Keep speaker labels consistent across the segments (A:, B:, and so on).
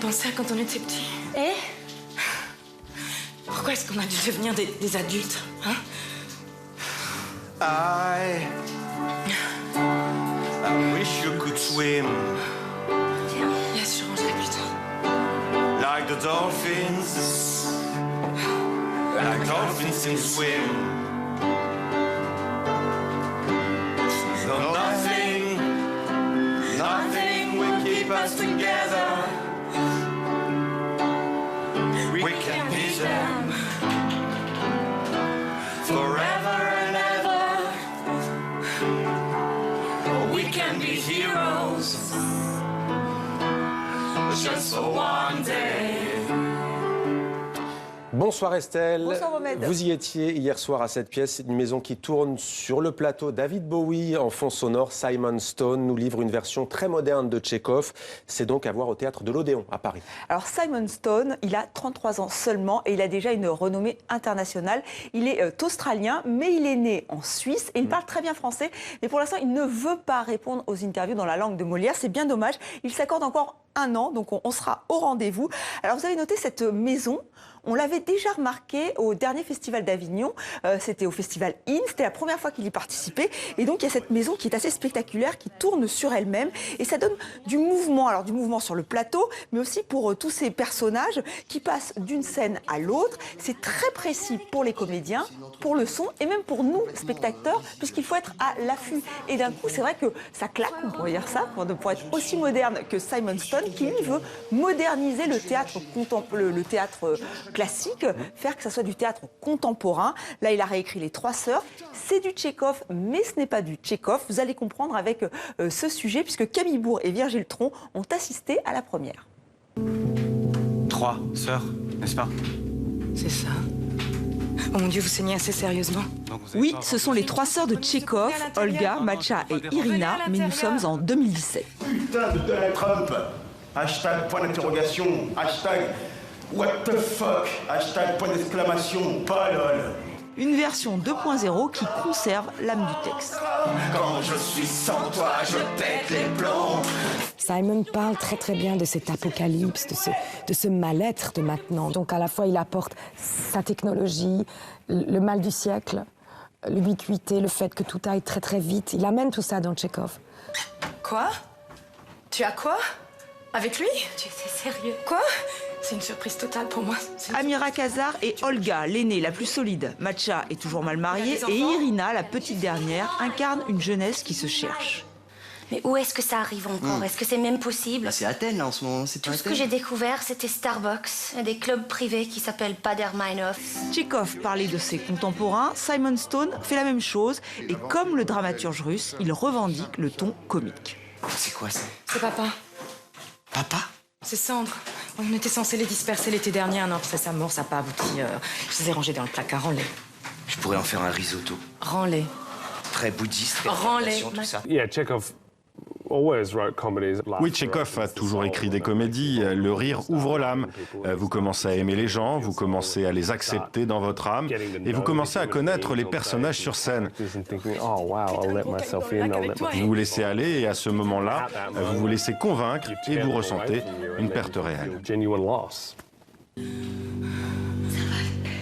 A: Pensez à quand on était petit. Et pourquoi est-ce qu'on a dû devenir des adultes, hein?
B: I wish you could swim
A: Tiens, yes, je rangerai plus tard.
B: like the dolphins, like dolphins can swim. So nothing will keep us together. We can be them forever and ever. We can be heroes just for one day.
C: Bonsoir Estelle.
D: Bonsoir Mohamed.
C: Vous y étiez hier soir à cette pièce. C'est une maison qui tourne sur le plateau. David Bowie, en fond sonore, Simon Stone nous livre une version très moderne de Tchekhov. C'est donc à voir au théâtre de l'Odéon à Paris.
D: Alors Simon Stone, il a 33 ans seulement et il a déjà une renommée internationale. Il est australien, mais il est né en Suisse et il parle très bien français. Mais pour l'instant, il ne veut pas répondre aux interviews dans la langue de Molière. C'est bien dommage. Il s'accorde encore un an, donc on sera au rendez-vous. Alors vous avez noté cette maison. On l'avait déjà remarqué au dernier festival d'Avignon, c'était au festival In, c'était la première fois qu'il y participait. Et donc il y a cette maison qui est assez spectaculaire, qui tourne sur elle-même. Et ça donne du mouvement, alors du mouvement sur le plateau, mais aussi pour tous ces personnages qui passent d'une scène à l'autre. C'est très précis pour les comédiens, pour le son et même pour nous, spectateurs, puisqu'il faut être à l'affût. Et d'un coup, c'est vrai que ça claque, on pourrait dire ça, pour être aussi moderne que Simon Stone, qui lui veut moderniser le théâtre, le théâtre classique, faire que ça soit du théâtre contemporain. Là, il a réécrit Les Trois Sœurs. C'est du Tchekhov, mais ce n'est pas du Tchekhov. Vous allez comprendre avec ce sujet, puisque Camille Bourg et Virgile Tron ont assisté à la première.
B: Trois sœurs, n'est-ce pas?
A: C'est ça. Oh mon Dieu, vous saignez assez sérieusement.
D: Oui, ce sont les trois sœurs de Tchekhov, Olga, Matcha et Irina, mais nous sommes en 2017.
E: Putain de Donald Trump. Hashtag point d'interrogation. Hashtag what the fuck. Hashtag point d'exclamation. Pas lol.
D: Une version 2.0 qui conserve l'âme du texte.
B: Quand je suis sans toi, je pète les plombs.
F: Simon parle très bien de cet apocalypse, de ce mal-être de maintenant. Donc à la fois il apporte sa technologie, le mal du siècle, l'ubiquité, le fait que tout aille très vite. Il amène tout ça dans Tchekhov.
A: Quoi? Tu as quoi? Avec lui? Tu es sérieux? Quoi? C'est une surprise totale pour moi.
D: Amira Kazar et Olga, l'aînée, la plus solide. Matcha est toujours mal mariée et Irina, la petite dernière, incarne une jeunesse qui se cherche.
G: Mais où est-ce que ça arrive encore? Est-ce que c'est même possible?
H: Bah, c'est Athènes là en ce moment, c'est
G: Tout ce que j'ai découvert, c'était Starbucks et des clubs privés qui s'appellent Padermeinhof.
D: Tchekhov parlait de ses contemporains, Simon Stone fait la même chose et comme le dramaturge russe, il revendique le ton comique.
H: C'est quoi ça?
A: C'est papa.
H: Papa?
A: C'est Sandre. On était censé les disperser l'été dernier. Non, c'est sa mort, ça n'a pas abouti. Je les ai rangés dans le placard. Rends-les.
H: Je pourrais en faire un risotto.
A: Rends-les.
H: Très bouddhiste, très
A: Rends-les.
H: attention, tout ça.
I: Yeah, Chekhov always wrote comedies.
J: Oui, Tchekhov a toujours écrit des comédies. Le rire ouvre l'âme. Vous commencez à aimer les gens, vous commencez à les accepter dans votre âme et vous commencez à connaître les personnages sur scène. Vous vous laissez aller et à ce moment-là, vous vous laissez convaincre et vous ressentez une perte réelle.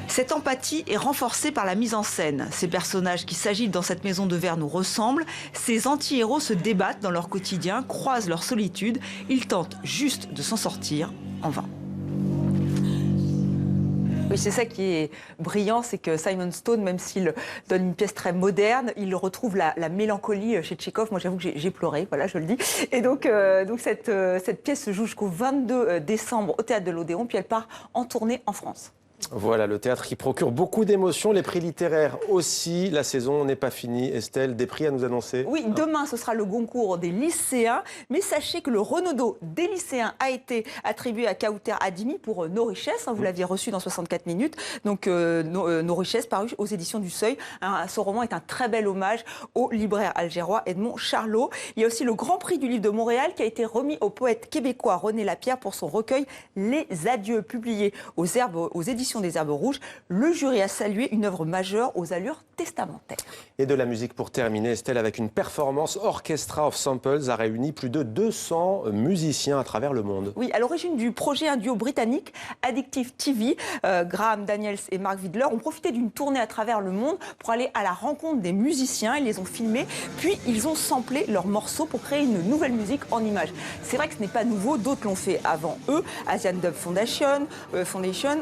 D: Cette empathie est renforcée par la mise en scène. Ces personnages qui s'agitent dans cette maison de verre nous ressemblent. Ces anti-héros se débattent dans leur quotidien, croisent leur solitude. Ils tentent juste de s'en sortir, en vain. Oui, c'est ça qui est brillant, c'est que Simon Stone, même s'il donne une pièce très moderne, il retrouve la mélancolie chez Tchekhov. Moi, j'avoue que j'ai pleuré, voilà, je le dis. Et donc cette pièce se joue jusqu'au 22 décembre au Théâtre de l'Odéon, puis elle part en tournée en France.
C: Voilà, le théâtre qui procure beaucoup d'émotions, les prix littéraires aussi. La saison n'est pas finie. Estelle, des prix à nous annoncer?
D: Oui, demain, ce sera le Goncourt des lycéens. Mais sachez que le Renaudot des lycéens a été attribué à Kauter Adimi pour Nos richesses. Vous l'aviez reçu dans 64 minutes. Donc, Nos richesses, paru aux éditions du Seuil. Ce roman est un très bel hommage au libraire algérois Edmond Charlot. Il y a aussi le Grand Prix du livre de Montréal qui a été remis au poète québécois René Lapierre pour son recueil Les Adieux, publié aux éditions l'édition des Herbes Rouges. Le jury a salué une œuvre majeure aux allures testamentaires.
C: Et de la musique pour terminer, Estelle, avec une performance Orchestra of Samples a réuni plus de 200 musiciens à travers le monde.
D: Oui, à l'origine du projet, un duo britannique, Addictive TV, Graham Daniels et Mark Vidler ont profité d'une tournée à travers le monde pour aller à la rencontre des musiciens. Ils les ont filmés, puis ils ont samplé leurs morceaux pour créer une nouvelle musique en images. C'est vrai que ce n'est pas nouveau, d'autres l'ont fait avant eux, Asian Dub Foundation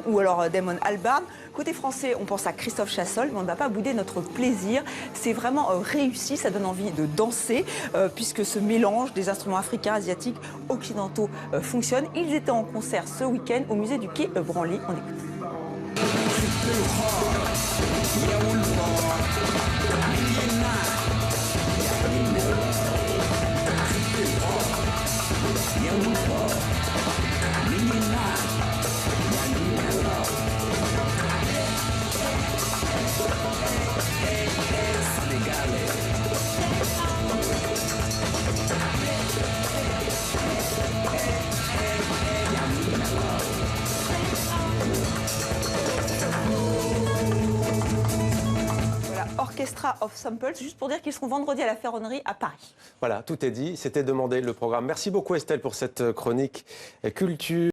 D: ou alors Damon Albarn. Côté français, on pense à Christophe Chassol, mais on ne va pas bouder notre plaisir. C'est vraiment réussi, ça donne envie de danser, puisque ce mélange des instruments africains, asiatiques, occidentaux fonctionne. Ils étaient en concert ce week-end au musée du Quai Branly. On écoute. Orchestra of Samples, juste pour dire qu'ils seront vendredi à la Ferronnerie à Paris.
C: Voilà, tout est dit, c'était demandé le programme. Merci beaucoup Estelle pour cette chronique culture.